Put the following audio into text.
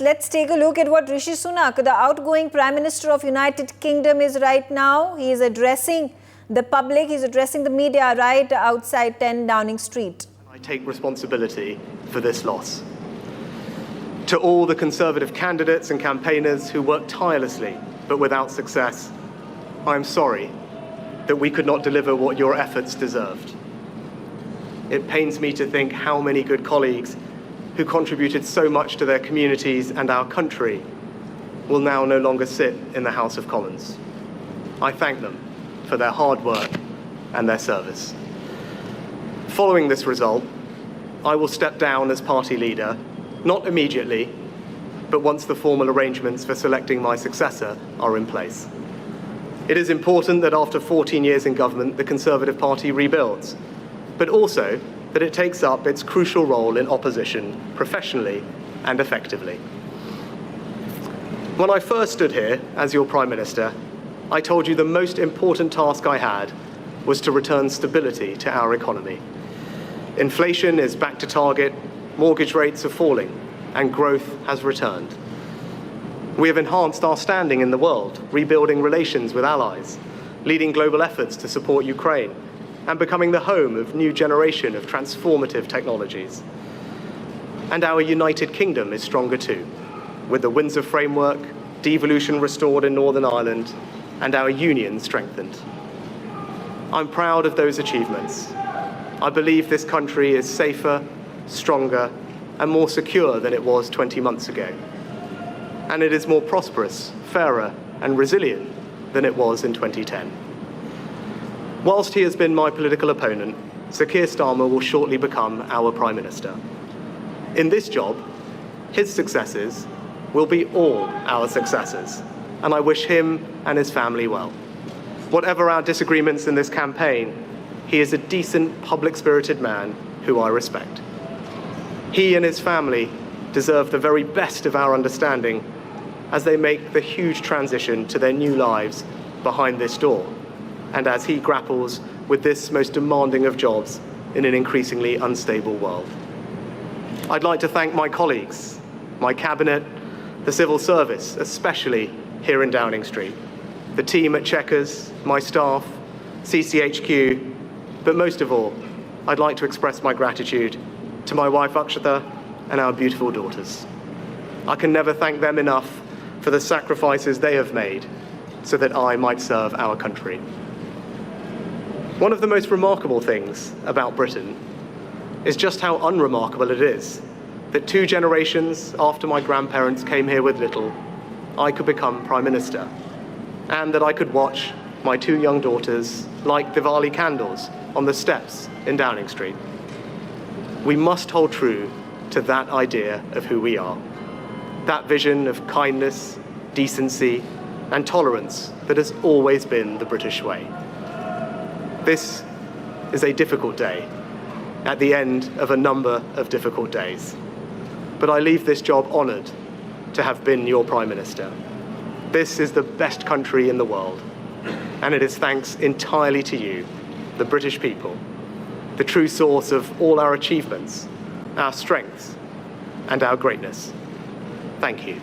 Let's take a look at what Rishi Sunak, the outgoing Prime Minister of United Kingdom, is right now. He is addressing the public, he's addressing the media right outside 10 Downing Street. I take responsibility for this loss. To all the Conservative candidates and campaigners who worked tirelessly but without success, I am sorry that we could not deliver what your efforts deserved. It pains me to think how many good colleagues who contributed so much to their communities and our country will now no longer sit in the House of Commons. I thank them for their hard work and their service. Following this result, I will step down as party leader, not immediately, but once the formal arrangements for selecting my successor are in place. It is important that after 14 years in government, the Conservative Party rebuilds, but also that it takes up its crucial role in opposition professionally and effectively. When I first stood here as your Prime Minister, I told you the most important task I had was to return stability to our economy. Inflation is back to target, mortgage rates are falling, and growth has returned. We have enhanced our standing in the world, rebuilding relations with allies, leading global efforts to support Ukraine, and becoming the home of a new generation of transformative technologies. And our United Kingdom is stronger too, with the Windsor Framework, devolution restored in Northern Ireland, and our union strengthened. I'm proud of those achievements. I believe this country is safer, stronger, and more secure than it was 20 months ago. And it is more prosperous, fairer, and resilient than it was in 2010. Whilst he has been my political opponent, Sir Keir Starmer will shortly become our Prime Minister. In this job, his successes will be all our successors, and I wish him and his family well. Whatever our disagreements in this campaign, he is a decent, public-spirited man who I respect. He and his family deserve the very best of our understanding as they make the huge transition to their new lives behind this door, and as he grapples with this most demanding of jobs in an increasingly unstable world. I'd like to thank my colleagues, my cabinet, the civil service, especially here in Downing Street, the team at Chequers, my staff, CCHQ, but most of all, I'd like to express my gratitude to my wife Akshata and our beautiful daughters. I can never thank them enough for the sacrifices they have made so that I might serve our country. One of the most remarkable things about Britain is just how unremarkable it is that 2 generations after my grandparents came here with little, I could become Prime Minister, and that I could watch my 2 young daughters light Diwali candles on the steps in Downing Street. We must hold true to that idea of who we are, that vision of kindness, decency, and tolerance that has always been the British way. This is a difficult day, at the end of a number of difficult days. But I leave this job honoured to have been your Prime Minister. This is the best country in the world, and it is thanks entirely to you, the British people, the true source of all our achievements, our strengths, and our greatness. Thank you.